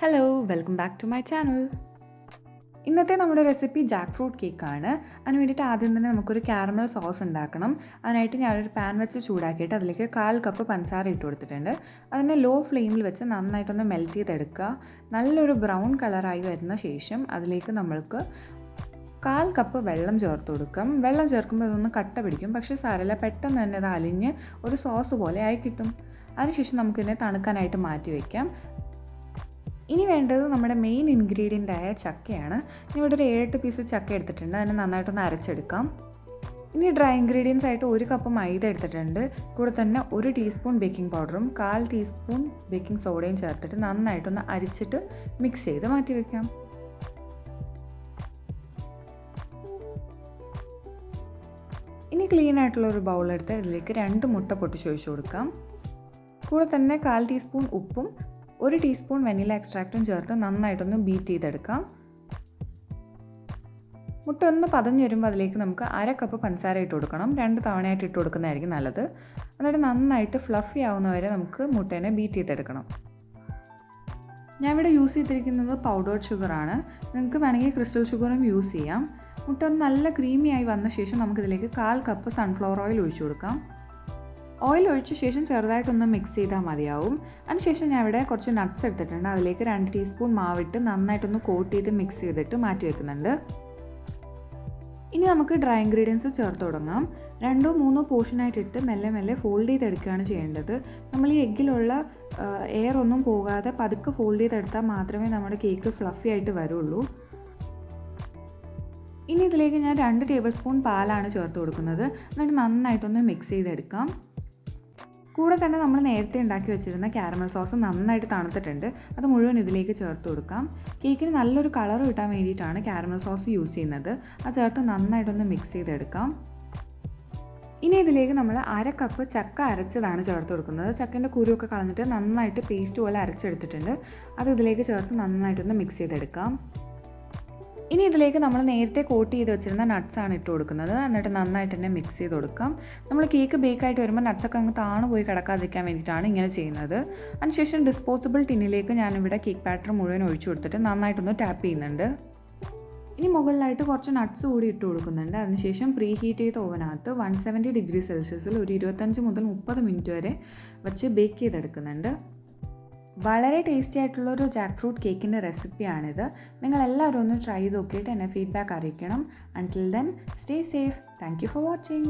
Hello, welcome back to my channel. ഇന്നത്തെ നമ്മുടെ recipe Jack fruit കേക്കാണ്. അതിന് വേണ്ടിയിട്ട് ആദ്യം തന്നെ നമുക്കൊരു കാരമൽ സോസ് ഉണ്ടാക്കണം. അതിനായിട്ട് ഞാനൊരു പാൻ വെച്ച് ചൂടാക്കിയിട്ട് അതിലേക്ക് 1/4 കപ്പ് പഞ്ചസാര ഇട്ട് കൊടുത്തിട്ടുണ്ട്. അതിനെ ലോ ഫ്ലെയിമിൽ വെച്ച് നന്നായിട്ടൊന്ന് മെൽറ്റ് ചെയ്തെടുക്കുക. നല്ലൊരു ബ്രൗൺ കളറായി വരുന്ന ശേഷം അതിലേക്ക് നമ്മൾക്ക് 1/4 കപ്പ് വെള്ളം ചേർത്ത് കൊടുക്കാം. വെള്ളം ചേർക്കുമ്പോൾ ഇതൊന്ന് കട്ട പിടിക്കും, പക്ഷേ സാരമില്ല, പെട്ടെന്ന് തന്നെ ഇത് അലിഞ്ഞ് ഒരു സോസ് പോലെ ആയി കിട്ടും. അതിനുശേഷം നമുക്കിതിനെ തണുക്കാനായിട്ട് മാറ്റി വയ്ക്കാം. ഇനി വേണ്ടത് നമ്മുടെ മെയിൻ ഇൻഗ്രീഡിയൻ്റായ ചക്കയാണ്. ഇവിടെ ഒരു 7-8 പീസ് ചക്ക എടുത്തിട്ടുണ്ട്. അതിനെ നന്നായിട്ടൊന്ന് അരച്ചെടുക്കാം. ഇനി ഡ്രൈ ഇൻഗ്രീഡിയൻസ് ആയിട്ട് 1 കപ്പ് മൈദ എടുത്തിട്ടുണ്ട്. കൂടെ തന്നെ 1 ടീസ്പൂൺ ബേക്കിംഗ് പൗഡറും 1/4 ടീസ്പൂൺ ബേക്കിംഗ് സോഡയും ചേർത്തിട്ട് നന്നായിട്ടൊന്ന് അരിച്ചിട്ട് മിക്സ് ചെയ്ത് മാറ്റി വയ്ക്കാം. ഇനി ക്ലീൻ ആയിട്ടുള്ള ഒരു ബൗളെടുത്ത് ഇതിലേക്ക് 2 മുട്ട പൊട്ടിച്ചൊഴിച്ച് കൊടുക്കാം. കൂടെ തന്നെ 1/4 ടീസ്പൂൺ ഉപ്പും 1 ടീസ്പൂൺ വെനില എക്സ്ട്രാക്റ്റും ചേർത്ത് നന്നായിട്ടൊന്ന് ബീറ്റ് ചെയ്തെടുക്കാം. മുട്ട ഒന്ന് പതഞ്ഞ് വരുമ്പോൾ അതിലേക്ക് നമുക്ക് 1/2 കപ്പ് പഞ്ചസാര ഇട്ട് കൊടുക്കണം. 2 തവണയായിട്ട് ഇട്ട് കൊടുക്കുന്നതായിരിക്കും നല്ലത്. എന്നിട്ട് നന്നായിട്ട് ഫ്ലഫി ആവുന്നവരെ നമുക്ക് മുട്ടേനെ ബീറ്റ് ചെയ്തെടുക്കണം. ഞാൻ ഇവിടെ യൂസ് ചെയ്തിരിക്കുന്നത് പൗഡേർഡ് ഷുഗറാണ്. നിങ്ങൾക്ക് വേണമെങ്കിൽ ക്രിസ്റ്റൽ ഷുഗറും യൂസ് ചെയ്യാം. മുട്ട ഒന്ന് നല്ല ക്രീമി ആയി വന്ന ശേഷം നമുക്കിതിലേക്ക് 1/4 കപ്പ് സൺഫ്ലവർ ഓയിൽ ഒഴിച്ചു കൊടുക്കാം. ഓയിൽ ഒഴിച്ച ശേഷം ചെറുതായിട്ടൊന്ന് മിക്സ് ചെയ്താൽ മതിയാവും. അതിനുശേഷം ഞാൻ ഇവിടെ കുറച്ച് നട്ട്സ് എടുത്തിട്ടുണ്ട്. അതിലേക്ക് 2 ടീസ്പൂൺ മാവിട്ട് നന്നായിട്ടൊന്ന് കോട്ട് ചെയ്ത് മിക്സ് ചെയ്തിട്ട് മാറ്റി വെക്കുന്നുണ്ട്. ഇനി നമുക്ക് ഡ്രൈ ഇൻഗ്രീഡിയൻസ് ചേർത്ത് തുടങ്ങാം. 2-3 പോർഷനായിട്ടിട്ട് മെല്ലെ മെല്ലെ ഫോൾഡ് ചെയ്തെടുക്കുകയാണ് ചെയ്യേണ്ടത്. നമ്മൾ ഈ എഗ്ഗിലുള്ള എയർ ഒന്നും പോകാതെ പതുക്കെ ഫോൾഡ് ചെയ്തെടുത്താൽ മാത്രമേ നമ്മുടെ കേക്ക് ഫ്ലഫി ആയിട്ട് വരുള്ളൂ. ഇനി ഇതിലേക്ക് ഞാൻ 2 ടേബിൾ സ്പൂൺ പാലാണ് ചേർത്ത് കൊടുക്കുന്നത്. എന്നിട്ട് നന്നായിട്ടൊന്ന് മിക്സ് ചെയ്തെടുക്കാം. കൂടെ തന്നെ നമ്മൾ നേരത്തെ ഉണ്ടാക്കി വെച്ചിരുന്ന കാരമൽ സോസ് നന്നായിട്ട് തണുത്തിട്ടുണ്ട്. അത് മുഴുവൻ ഇതിലേക്ക് ചേർത്ത് കൊടുക്കാം. കേക്കിന് നല്ലൊരു കളർ കിട്ടാൻ വേണ്ടിയിട്ടാണ് കാരമൽ സോസ് യൂസ് ചെയ്യുന്നത്. അത് ചേർത്ത് നന്നായിട്ടൊന്ന് മിക്സ് ചെയ്തെടുക്കാം. ഇനി ഇതിലേക്ക് നമ്മൾ 1/2 കപ്പ് ചക്ക അരച്ചതാണ് ചേർത്ത് കൊടുക്കുന്നത്. ചക്കേൻ്റെ കുരുവൊക്കെ കളഞ്ഞിട്ട് നന്നായിട്ട് പേസ്റ്റ് പോലെ അരച്ചെടുത്തിട്ടുണ്ട്. അത് ഇതിലേക്ക് ചേർത്ത് നന്നായിട്ടൊന്ന് മിക്സ് ചെയ്തെടുക്കാം. ഇനി ഇതിലേക്ക് നമ്മൾ നേരത്തെ കോട്ട് ചെയ്ത് വെച്ചിരുന്ന നട്ട്സാണ് ഇട്ട് കൊടുക്കുന്നത്. എന്നിട്ട് നന്നായിട്ട് തന്നെ മിക്സ് ചെയ്ത് കൊടുക്കാം. നമ്മൾ കേക്ക് ബേക്കായിട്ട് വരുമ്പോൾ നട്ട്സൊക്കെ അങ്ങ് താണു പോയി കിടക്കാതിരിക്കാൻ വേണ്ടിയിട്ടാണ് ഇങ്ങനെ ചെയ്യുന്നത്. അതിനുശേഷം ഡിസ്പോസിബിൾ ടിന്നിലേക്ക് ഞാനിവിടെ കേക്ക് ബാറ്റർ മുഴുവൻ ഒഴിച്ചു കൊടുത്തിട്ട് നന്നായിട്ടൊന്ന് ടാപ്പ് ചെയ്യുന്നുണ്ട്. ഇനി മുകളിലായിട്ട് കുറച്ച് നട്ട്സ് കൂടി ഇട്ട് കൊടുക്കുന്നുണ്ട്. അതിനുശേഷം പ്രീ ഹീറ്റ് ചെയ്ത ഓവനകത്ത് 170 ഡിഗ്രി സെൽഷ്യസിൽ ഒരു 25 മുതൽ 30 മിനിറ്റ് വരെ വെച്ച് ബേക്ക് ചെയ്തെടുക്കുന്നുണ്ട്. വളരെ ടേസ്റ്റി ആയിട്ടുള്ളൊരു ജാക്ക് ഫ്രൂട്ട് കേക്കിൻ്റെ റെസിപ്പിയാണിത്. നിങ്ങളെല്ലാവരും ഒന്ന് ട്രൈ ചെയ്ത് നോക്കിയിട്ട് എന്നെ ഫീഡ്ബാക്ക് അറിയിക്കണം. Until then stay safe. Thank you for watching.